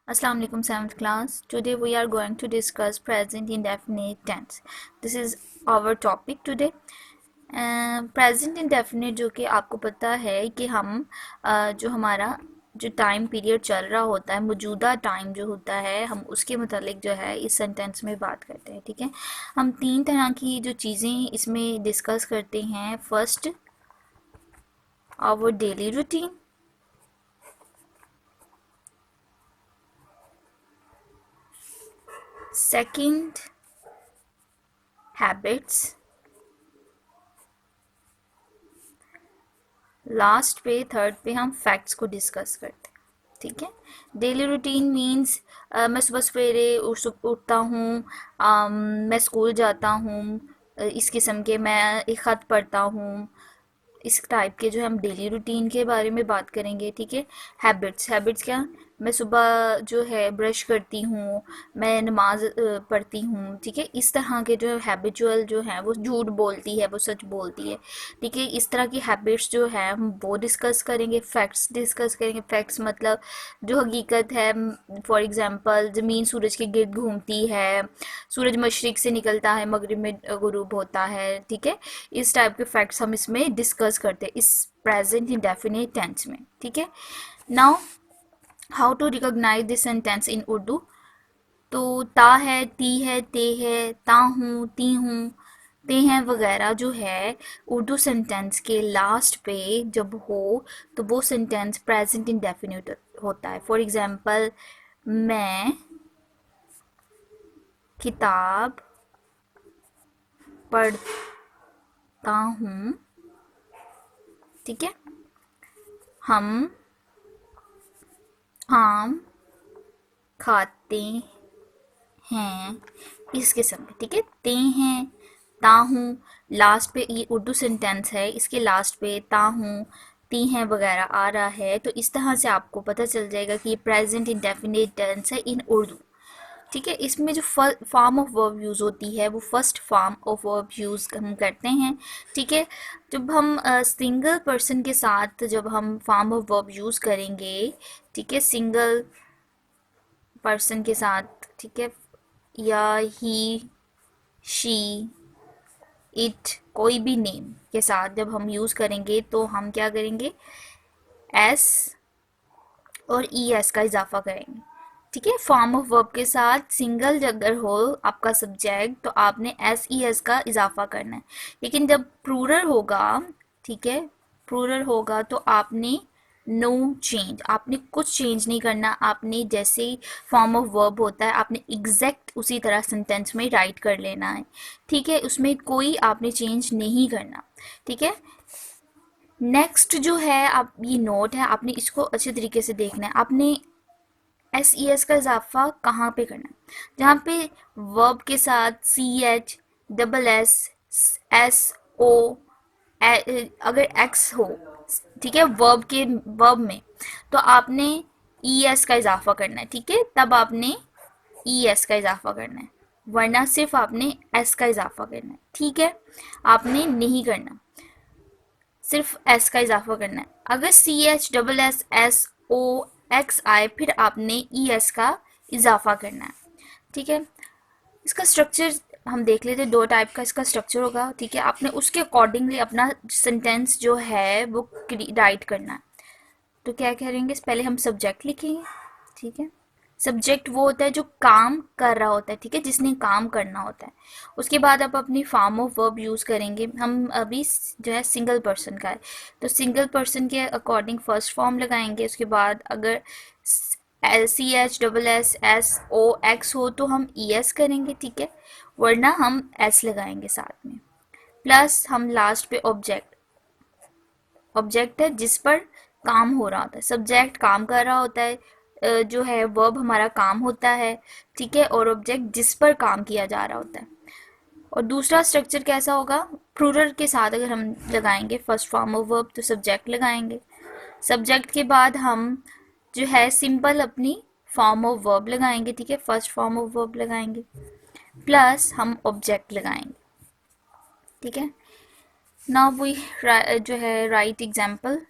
Assalamu alaikum 7th class. Today we are going to discuss present indefinite tense. This is our topic today. Present indefinite जो कि आपको पता है कि हम जो हमारा जो टाइम पीरियड चल रहा होता है, मौजूदा टाइम जो होता है, हम उसके मुतालिक जो है इस सेंटेंस में बात करते हैं। ठीक है, हम तीन तरह की जो चीज़ें इसमें डिस्कस करते हैं। First, our daily routine. Second, habits. Last पे, थर्ड पे हम फैक्ट्स को डिस्कस करते हैं। ठीक है, डेली रूटीन मीन्स मैं सुबह सवेरे उठता हूँ, मैं स्कूल जाता हूँ, इस किस्म के मैं एक ख़त पढ़ता हूँ, इस टाइप के जो हम डेली रूटीन के बारे में बात करेंगे। ठीक है, हैबिट्स। हैबिट्स क्या, मैं सुबह जो है ब्रश करती हूँ, मैं नमाज पढ़ती हूँ। ठीक है, इस तरह के जो हैबिचुअल जो हैं वो झूठ बोलती है, वो सच बोलती है। ठीक है, इस तरह की हैबिट्स जो है हम वो डिस्कस करेंगे। फैक्ट्स डिस्कस करेंगे। फैक्ट्स मतलब जो हकीकत है। फॉर एग्जांपल, ज़मीन सूरज के गिर्द घूमती है, सूरज मशरिक से निकलता है, मगरिब में गुरूब होता है। ठीक है, इस टाइप के फैक्ट्स हम इसमें डिस्कस करते हैं इस प्रेजेंट इंडेफिनिट टेंस में। ठीक है, now how to recognise this sentence in Urdu. तो ता है, ती है, ते है, ता हूँ, ती हूँ, ते हैं वगैरह जो है उर्दू सेंटेंस के लास्ट पे जब हो तो वो सेंटेंस प्रेजेंट इंडेफिनिट होता है। फॉर एग्जांपल, मैं किताब पढ़ता हूँ। ठीक है, हम आम खाते हैं, इस किस्म के। ठीक है, ते हैं, ता हूँ, लास्ट पे ये उर्दू सेंटेंस है, इसके लास्ट पे ता हूँ, ती हैं वगैरह आ रहा है। तो इस तरह से आपको पता चल जाएगा कि ये प्रेजेंट इंडेफिनिट टेंस है इन उर्दू। ठीक है, इसमें जो फॉर्म ऑफ वर्ब यूज़ होती है वो first form of verb use हम करते हैं। ठीक है, जब हम सिंगल पर्सन के साथ जब हम फॉर्म ऑफ वर्ब यूज़ करेंगे, ठीक है, सिंगल पर्सन के साथ, ठीक है, या ही, शी, इट, कोई भी नेम के साथ जब हम यूज़ करेंगे तो हम क्या करेंगे, एस और ई एस का इजाफा करेंगे। ठीक है, फॉर्म ऑफ वर्ब के साथ सिंगल अगर हो आपका सब्जेक्ट तो आपने एस ई एस का इजाफा करना है। लेकिन जब प्लूरल होगा, ठीक है, प्लूरल होगा तो आपने नो चेंज, आपने कुछ चेंज नहीं करना। आपने जैसे ही फॉर्म ऑफ वर्ब होता है आपने एग्जैक्ट उसी तरह सेंटेंस में राइट कर लेना है। ठीक है, उसमें कोई आपने चेंज नहीं करना। ठीक है, नेक्स्ट जो है, आप ये नोट है, आपने इसको अच्छे तरीके से देखना है। आपने एस ई एस का इजाफा कहाँ पे करना है, जहाँ पे वर्ब के साथ C H double S S O अगर एक्स हो, ठीक है, वर्ब में तो आपने ई एस का इजाफा करना है। ठीक है, तब आपने ई एस का इजाफा करना है, वरना सिर्फ आपने एस का इजाफा करना है। ठीक है, आपने नहीं करना, सिर्फ एस का इजाफा करना है। अगर C H double S S O X आए फिर आपने ई एस का इजाफा करना है। ठीक है, इसका स्ट्रक्चर हम देख लेते हैं। दो टाइप का इसका स्ट्रक्चर होगा। ठीक है, आपने उसके अकॉर्डिंगली अपना सेंटेंस जो है वो राइट करना है। तो क्या करेंगे, पहले हम सब्जेक्ट लिखेंगे। ठीक है, सब्जेक्ट वो होता है जो काम कर रहा होता है, ठीक है, जिसने काम करना होता है। उसके बाद आप अपनी फॉर्म ऑफ वर्ब यूज़ करेंगे। हम अभी जो है सिंगल पर्सन का है तो सिंगल पर्सन के अकॉर्डिंग फर्स्ट फॉर्म लगाएंगे। उसके बाद अगर C H double S S O X हो तो हम ई एस करेंगे। ठीक है, वरना हम एस लगाएंगे साथ में। प्लस हम लास्ट पे ऑब्जेक्ट, ऑब्जेक्ट है जिस पर काम हो रहा होता है। सब्जेक्ट काम कर रहा होता है, जो है वर्ब हमारा काम होता है। ठीक है, और ऑब्जेक्ट जिस पर काम किया जा रहा होता है। और दूसरा स्ट्रक्चर कैसा होगा, प्लूरल के साथ अगर हम लगाएंगे फर्स्ट फॉर्म ऑफ वर्ब तो सब्जेक्ट लगाएंगे। सब्जेक्ट के बाद हम जो है सिंपल अपनी फॉर्म ऑफ वर्ब लगाएंगे। ठीक है, फर्स्ट फॉर्म ऑफ वर्ब लगाएंगे, प्लस हम ऑब्जेक्ट लगाएंगे। ठीक है, नाउ वी जो है राइट एग्जाम्पल।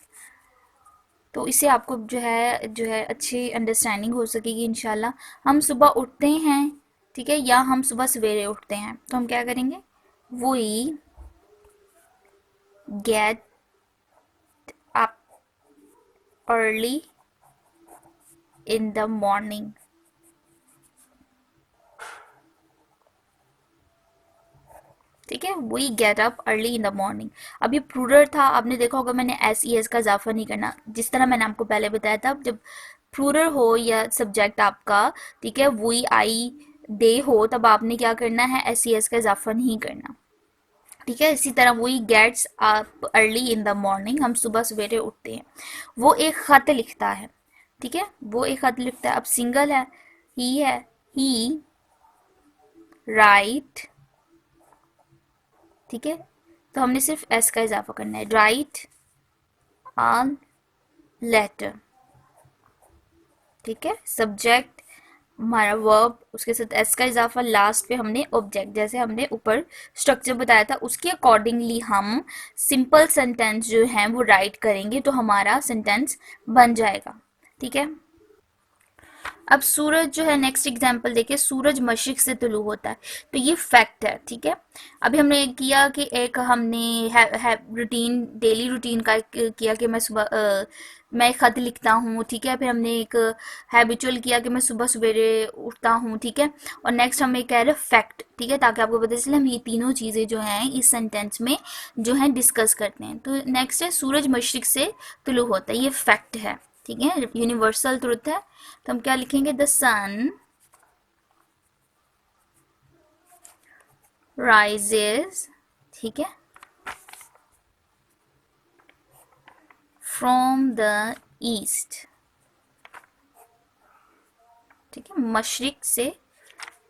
तो इससे आपको जो है अच्छी अंडरस्टैंडिंग हो सकेगी इंशाल्लाह। हम सुबह उठते हैं, ठीक है, या हम सुबह सवेरे उठते हैं, तो हम क्या करेंगे, we get up early in the morning. ठीक है, we get up early in the morning. अब ये प्लूरल था, आपने देखा होगा मैंने एस ई एस का इजाफा नहीं करना, जिस तरह मैंने आपको पहले बताया था, जब प्लूरल हो या सब्जेक्ट आपका, ठीक है, वी आई दे हो, तब आपने क्या करना है, एस ई एस का इजाफा नहीं करना। ठीक है, इसी तरह we gets up early in the morning, हम सुबह सवेरे उठते हैं। वो एक खत लिखता है, ठीक है, वो एक खत लिखता है। अब सिंगल है, ही राइट, ठीक है, तो हमने सिर्फ एस का इजाफा करना है, राइट अ लेटर। ठीक है, सब्जेक्ट हमारा वर्ब, उसके साथ एस का इजाफा, लास्ट पे हमने ऑब्जेक्ट, जैसे हमने ऊपर स्ट्रक्चर बताया था उसके अकॉर्डिंगली हम सिंपल सेंटेंस जो है वो राइट करेंगे, तो हमारा सेंटेंस बन जाएगा। ठीक है, अब सूरज जो है, नेक्स्ट एग्जाम्पल देखिए, सूरज मशरिक से तुलू होता है, तो ये फैक्ट है। ठीक है, अभी हमने किया कि एक हमने रूटीन, डेली रूटीन का किया कि मैं एक खत लिखता हूँ, ठीक है, फिर हमने एक हैबिचुअल किया कि मैं सुबह सवेरे उठता हूँ, ठीक है, और नेक्स्ट हम एक कह रहे फैक्ट, ठीक है, ताकि आपको पता चले हम ये तीनों चीज़ें जो हैं इस सेंटेंस में जो है डिस्कस करते हैं। तो नेक्स्ट है सूरज मशरिक से तुलू होता है, ये फैक्ट है, ठीक है, यूनिवर्सल ट्रुथ है। तो हम क्या लिखेंगे, द सन राइजेस, ठीक है, फ्रॉम द ईस्ट। ठीक है, मशरिक से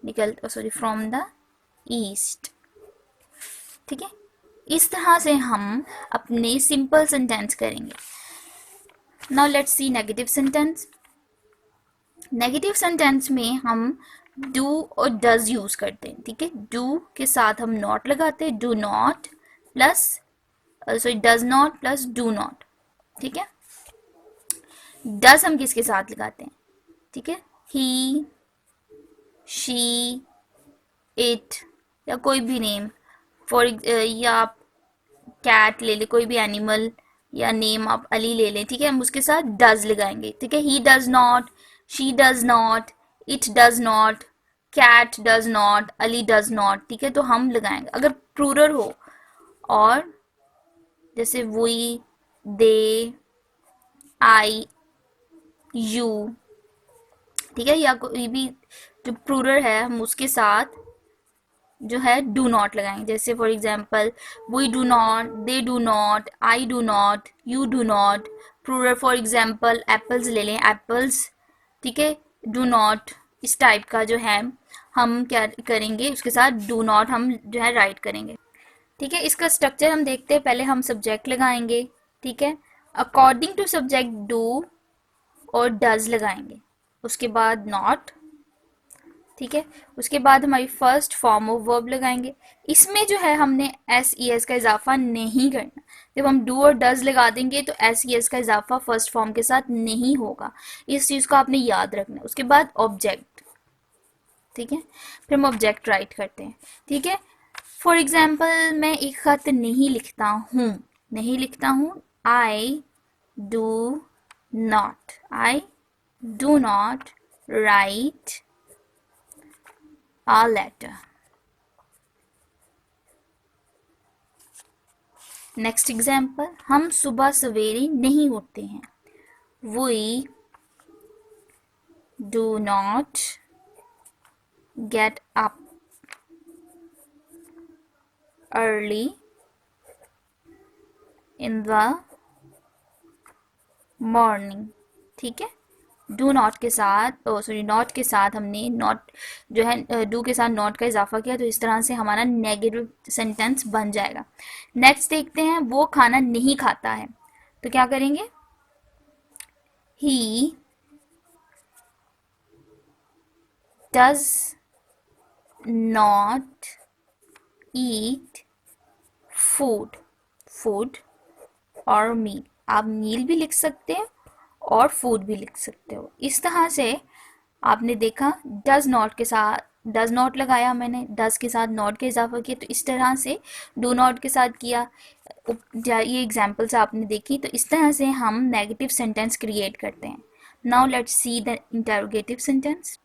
निकल, सॉरी, फ्रॉम द ईस्ट। ठीक है, इस तरह से हम अपने सिंपल सेंटेंस करेंगे। Now let's see negative sentence. Negative sentence में हम डू और डज यूज करते हैं। ठीक है, डू के साथ हम नॉट लगाते हैं, do not plus, sorry, does not plus do not. ठीक है, डज हम किसके साथ लगाते हैं, ठीक है, ही, शी, इट, या कोई भी नेम, फॉर या आप कैट ले ले, कोई भी एनिमल, या नेम आप अली ले लें, ठीक है, हम उसके साथ डज लगाएंगे। ठीक है, he does not, she does not, it does not, cat does not, Ali does not. ठीक है, तो हम लगाएंगे। अगर प्लूरल हो और जैसे वी, दे, आई, यू, ठीक है, या कोई भी जो प्लूरल है हम उसके साथ जो है डू नॉट लगाएंगे। जैसे for example, we do not, they do not, I do not, you do not. Plural for example apples ले लें, एप्पल्स, ठीक है, डू नॉट, इस टाइप का जो है हम क्या करेंगे, उसके साथ डू नॉट हम जो है राइट करेंगे। ठीक है, इसका स्ट्रक्चर हम देखते हैं। पहले हम सब्जेक्ट लगाएंगे, ठीक है, अकॉर्डिंग टू सब्जेक्ट डू और डज लगाएंगे, उसके बाद नॉट, ठीक है, उसके बाद हमारी फर्स्ट फॉर्म ऑफ वर्ब लगाएंगे। इसमें जो है हमने एस ई एस का इजाफा नहीं करना। जब हम डू और डज लगा देंगे तो एस ई एस का इजाफा फर्स्ट फॉर्म के साथ नहीं होगा, इस चीज़ को आपने याद रखना है। उसके बाद ऑब्जेक्ट, ठीक है, फिर हम ऑब्जेक्ट राइट करते हैं। ठीक है, फॉर एग्जाम्पल मैं एक खत नहीं लिखता हूँ, नहीं लिखता हूँ, आई do not, I do not right a letter. Next example, हम सुबह सवेरे नहीं उठते हैं, we do not get up early in the morning। ठीक है, डू नॉट के साथ, सॉरी, नॉट के साथ हमने नॉट जो है डू के साथ नॉट का इजाफा किया, तो इस तरह से हमारा नेगेटिव सेंटेंस बन जाएगा। नेक्स्ट देखते हैं, वो खाना नहीं खाता है, तो क्या करेंगे, ही does not eat food, food और मील, आप मील भी लिख सकते हैं और फूड भी लिख सकते हो। इस तरह से आपने देखा डज नॉट के साथ डज नॉट लगाया मैंने, डज के साथ नॉट का इजाफा किया, तो इस तरह से डू नॉट के साथ किया। ये एग्जाम्पल्स आपने देखी, तो इस तरह से हम नेगेटिव सेंटेंस क्रिएट करते हैं। Now let's see the interrogative sentence.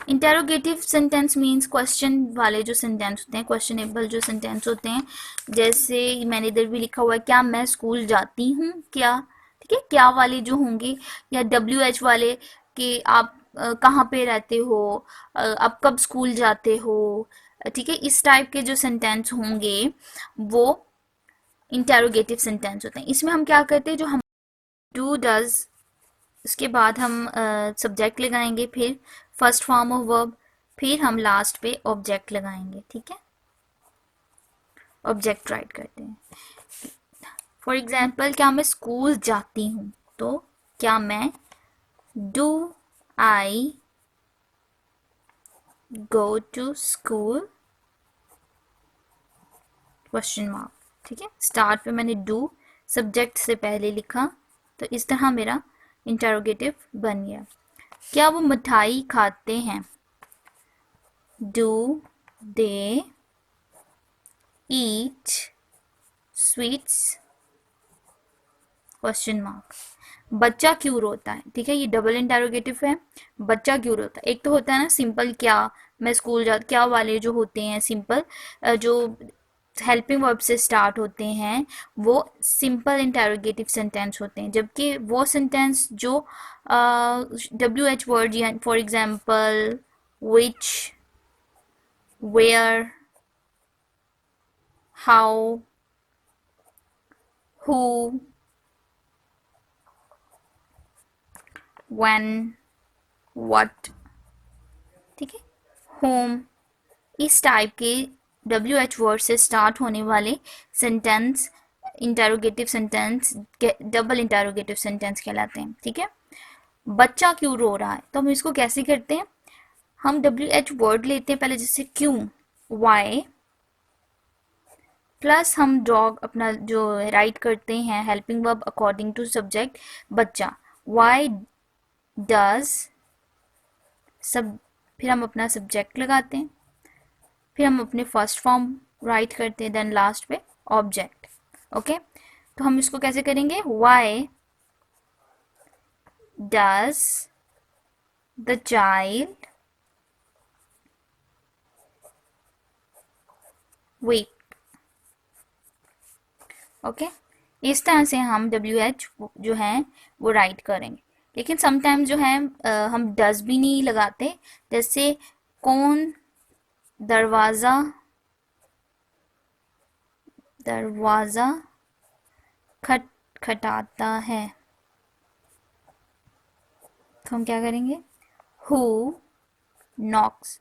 Interrogative sentence means question वाले जो सेंटेंस होते हैं, क्वेश्चनेबल जो सेंटेंस होते हैं। जैसे मैंने इधर भी लिखा हुआ है, क्या मैं स्कूल जाती हूँ क्या। ठीक है, क्या वाले जो होंगे, या WH वाले कि आप कहाँ पे रहते हो, आप कब स्कूल जाते हो। ठीक है, इस टाइप के जो सेंटेंस होंगे वो इंटेरोगेटिव सेंटेंस होते हैं। इसमें हम क्या करते हैं, जो हम डू डज, उसके बाद हम सब्जेक्ट लगाएंगे, फिर फर्स्ट फॉर्म ऑफ वर्ब, फिर हम लास्ट पे ऑब्जेक्ट लगाएंगे। ठीक है, ऑब्जेक्ट राइट करते हैं। फॉर एग्जाम्पल, क्या मैं स्कूल जाती हूँ, तो क्या मैं, do I go to school, question mark. ठीक है, स्टार्ट पे मैंने डू सब्जेक्ट से पहले लिखा, तो इस तरह मेरा इंटेरोगेटिव बन गया। क्या वो मिठाई खाते हैं, do they eat sweets, question mark. बच्चा क्यों रोता है, ठीक है, ये डबल इंटेरोगेटिव है। बच्चा क्यों रोता है, एक तो होता है ना सिंपल क्या, मैं स्कूल जा, क्या वाले जो होते हैं सिंपल, जो हेल्पिंग वर्ब से स्टार्ट होते हैं, वो सिंपल इंटेरोगेटिव सेंटेंस होते हैं। जबकि वो सेंटेंस जो WH word, for example which, where, how, who, when, what, ठीक है, होम, इस टाइप के WH वर्ड से स्टार्ट होने वाले sentence interrogative sentence, double interrogative sentence कहलाते हैं। ठीक है, बच्चा क्यों रो रहा है, तो हम इसको कैसे करते हैं, हम WH वर्ड लेते हैं पहले, जैसे क्यों, वाई, प्लस हम डॉग अपना जो राइट करते हैं helping verb according to subject, बच्चा, वाई डज, सब, फिर हम अपना सब्जेक्ट लगाते हैं, फिर हम अपने फर्स्ट फॉर्म राइट करते हैं, देन लास्ट पे ऑब्जेक्ट। ओके, तो हम इसको कैसे करेंगे, why does the child weak. Okay, इस तरह से हम WH जो है वो राइट करेंगे। लेकिन समटाइम जो है हम डज भी नहीं लगाते, जैसे कौन दरवाज़ा, दरवाज़ा खटखटाता है, तो हम क्या करेंगे, who knocks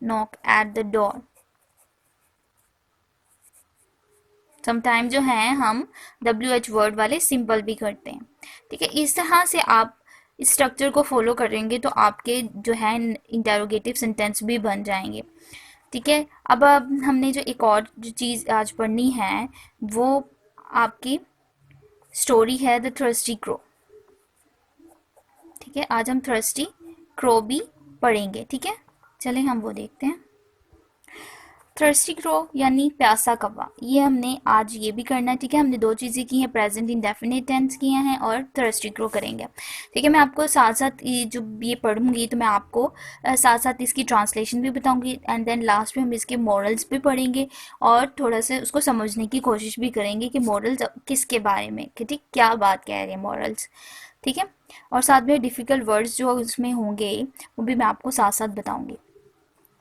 knock at the door। Sometime जो है हम WH वर्ड वाले सिंपल भी करते हैं। ठीक है, इस तरह से आप इस स्ट्रक्चर को फॉलो करेंगे तो आपके जो है इंटेरोगेटिव सेंटेंस भी बन जाएंगे। ठीक है, अब हमने जो एक और जो चीज़ आज पढ़नी है वो आपकी स्टोरी है द थर्स्टी क्रो। ठीक है, आज हम थर्स्टी क्रो भी पढ़ेंगे। ठीक है, चलें हम वो देखते हैं। थर्स्टी क्रो यानी प्यासा कौवा, ये हमने आज ये भी करना है। ठीक है, हमने दो चीज़ें की हैं, प्रेजेंट इंडेफिनिट टेंस किए हैं और थर्स्टी क्रो करेंगे। ठीक है, मैं आपको साथ साथ ये जो ये पढ़ूंगी तो मैं आपको साथ साथ इसकी ट्रांसलेशन भी बताऊंगी, एंड देन लास्ट में हम इसके मॉरल्स भी पढ़ेंगे और थोड़ा सा उसको समझने की कोशिश भी करेंगे कि मॉरल्स किसके बारे में, कि ठीक क्या बात कह रहे हैं मॉरल्स। ठीक है, और साथ में डिफ़िकल्ट वर्ड्स जो उसमें होंगे वो भी मैं आपको साथ साथ बताऊंगी।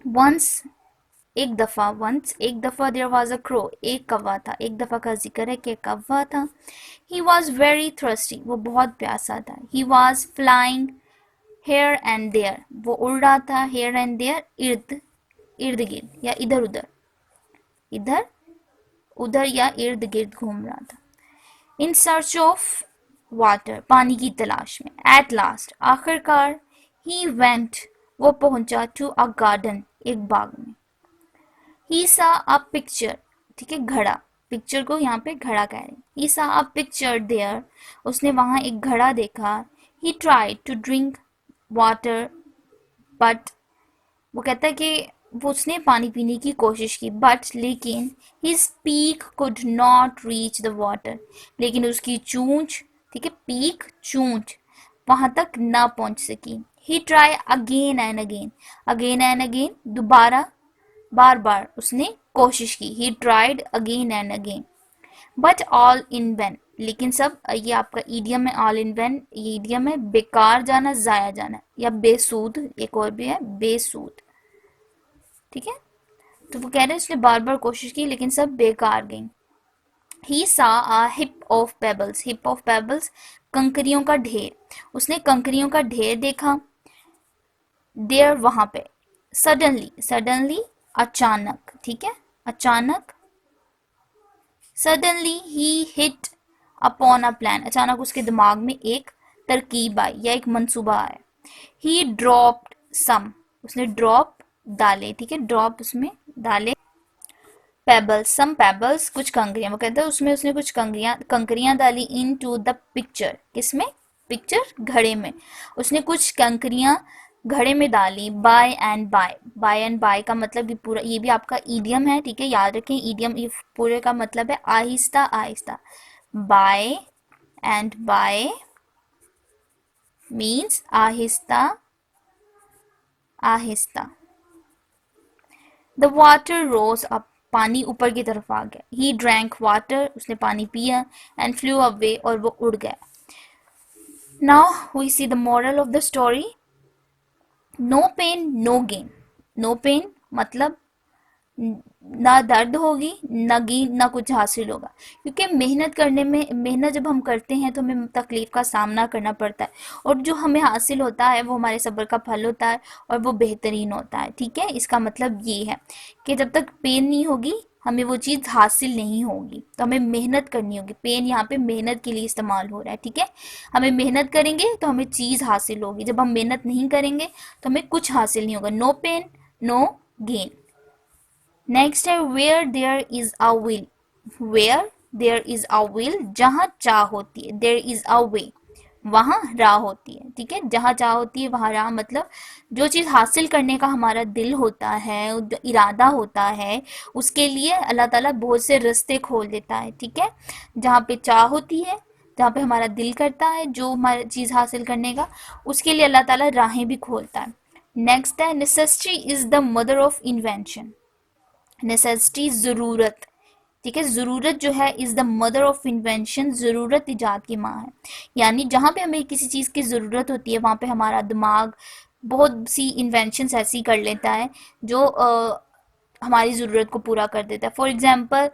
वंस, एक दफ़ा, वंस एक दफ़ा, देयर वॉज अ क्रो, एक कौवा था। एक दफ़ा का जिक्र है कि कौवा था। ही वॉज वेरी थर्स्टी, वो बहुत प्यासा था। He was flying here and there, वो उड़ रहा था, हेयर एंड देयर, इर्द इर्द गिर्द या इधर उधर, इधर उधर या इर्द गिर्द घूम रहा था। इन सर्च ऑफ वाटर, पानी की तलाश में। एट लास्ट, आखिरकार। ही वेंट, वो पहुंचा, टू अ गार्डन, एक बाग में। ही सा अ पिक्चर, ठीक है, घड़ा, पिक्चर को यहाँ पे घड़ा कह रहे हैं। ही सा अ पिक्चर देयर, उसने वहां एक घड़ा देखा। He tried to drink water but, वो कहता है कि वो उसने पानी पीने की कोशिश की बट, लेकिन his peak could not reach the water, लेकिन उसकी चूंच, ठीक है, पीक चूंच वहां तक ना पहुंच सकी। He try again and again, again and again, दोबारा बार बार उसने कोशिश की। He tried again and again but all in vain, लेकिन सब, ये आपका ईडियम है ऑल इन वैन, ये ईडियम है बेकार जाना, जाया जाना, या बेसूद, एक और भी है बेसूद, ठीक है। तो वो कह रहे हैं उसने बार बार कोशिश की लेकिन सब बेकार गई। He saw a heap of pebbles, heap of pebbles, कंकरियों का ढेर, उसने कंकरियों का ढेर देखा। देयर, वहां पे। सडनली, सडनली अचानक, ठीक है, अचानक। Suddenly he hit upon a plan, अचानक उसके दिमाग में एक तरकीब आई या एक मंसूबा आया। ही ड्रॉप्ड सम, उसने ड्रॉप डाले, ठीक है, ड्रॉप उसमें डाले। पेबल्स, सम पेबल्स, कुछ कंकरियां, वो कहता है उसमें उसने कुछ कंकरियां डाली इन टू द पिक्चर, किसमें, पिक्चर, घड़े में। उसने कुछ कंकरियां घड़े में डाली। By and by, by and by का मतलब ये पूरा, ये भी आपका ईडियम है, ठीक है, याद रखें ईडियम, ये पूरे का मतलब है Aahista Aahista. Bye and bye means Aahista Aahista. The water rose up, पानी ऊपर की तरफ आ गया। ही ड्रैंक वाटर, उसने पानी पिया। एंड फ्लू अवे, और वो उड़ गया। Now we see the moral of the story. No pain no gain, no pain मतलब ना दर्द होगी, ना गेन, ना कुछ हासिल होगा, क्योंकि मेहनत करने में, मेहनत जब हम करते हैं तो हमें तकलीफ का सामना करना पड़ता है, और जो हमें हासिल होता है वो हमारे सब्र का फल होता है, और वो बेहतरीन होता है, ठीक है। इसका मतलब ये है कि जब तक पेन नहीं होगी हमें वो चीज़ हासिल नहीं होगी, तो हमें मेहनत करनी होगी। पेन यहाँ पे मेहनत के लिए इस्तेमाल हो रहा है, ठीक है। हमें मेहनत करेंगे तो हमें चीज़ हासिल होगी, जब हम मेहनत नहीं करेंगे तो हमें कुछ हासिल नहीं होगा। No pain no gain. Next है where there is a will, where there is a will, जहां चाह होती है। देयर इज अ वे, वहां राह होती है, ठीक है। जहां चाह होती है वहां राह, मतलब जो चीज हासिल करने का हमारा दिल होता है, इरादा होता है, उसके लिए अल्लाह ताला बहुत से रास्ते खोल देता है, ठीक है। जहाँ पे चाह होती है, जहाँ पे हमारा दिल करता है जो हमारी चीज हासिल करने का, उसके लिए अल्लाह ताला राहें भी खोलता है। नेक्स्ट है necessity is the mother of invention. Necessity, ज़रूरत, ठीक है, ज़रूरत जो है is the mother of invention, ज़रूरत इजाद की माँ है। यानी जहाँ पे हमें किसी चीज़ की ज़रूरत होती है वहाँ पे हमारा दिमाग बहुत सी इन्वेंशंस ऐसी कर लेता है जो हमारी ज़रूरत को पूरा कर देता है। फॉर एग्जांपल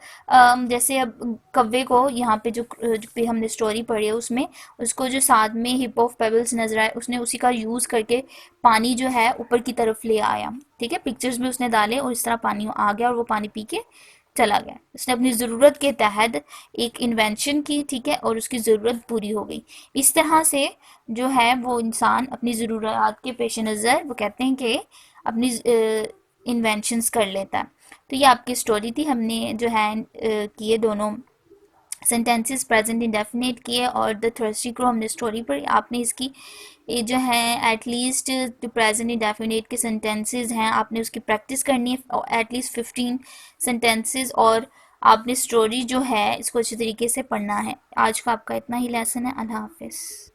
जैसे अब कव्वे को यहाँ पे जो पे हमने स्टोरी पढ़ी है उसमें उसको जो साथ में हिप ऑफ पेबल्स नजर आए, उसने उसी का यूज़ करके पानी जो है ऊपर की तरफ ले आया, ठीक है। पिक्चर्स में उसने डाले और इस तरह पानी आ गया और वो पानी पी के चला गया। उसने अपनी ज़रूरत के तहत एक इन्वेंशन की, ठीक है, और उसकी ज़रूरत पूरी हो गई। इस तरह से जो है वो इंसान अपनी ज़रूरत के पेश नज़र, वो कहते हैं कि अपनी इन्वेंशंस कर लेता है। तो ये आपकी स्टोरी थी, हमने जो है किए दोनों सेंटेंसेस प्रेजेंट इंडेफिनेट किए और द थर्स्टी क्रो हमने स्टोरी पढ़ी। आपने इसकी ये जो है एटलीस्ट जो प्रेजेंट इंडेफिनेट के सेंटेंसेस हैं आपने उसकी प्रैक्टिस करनी है, एटलीस्ट 15 सेंटेंसेस, और आपने स्टोरी जो है इसको अच्छे तरीके से पढ़ना है। आज का आपका इतना ही लेसन है। अल्लाह हाफिज़।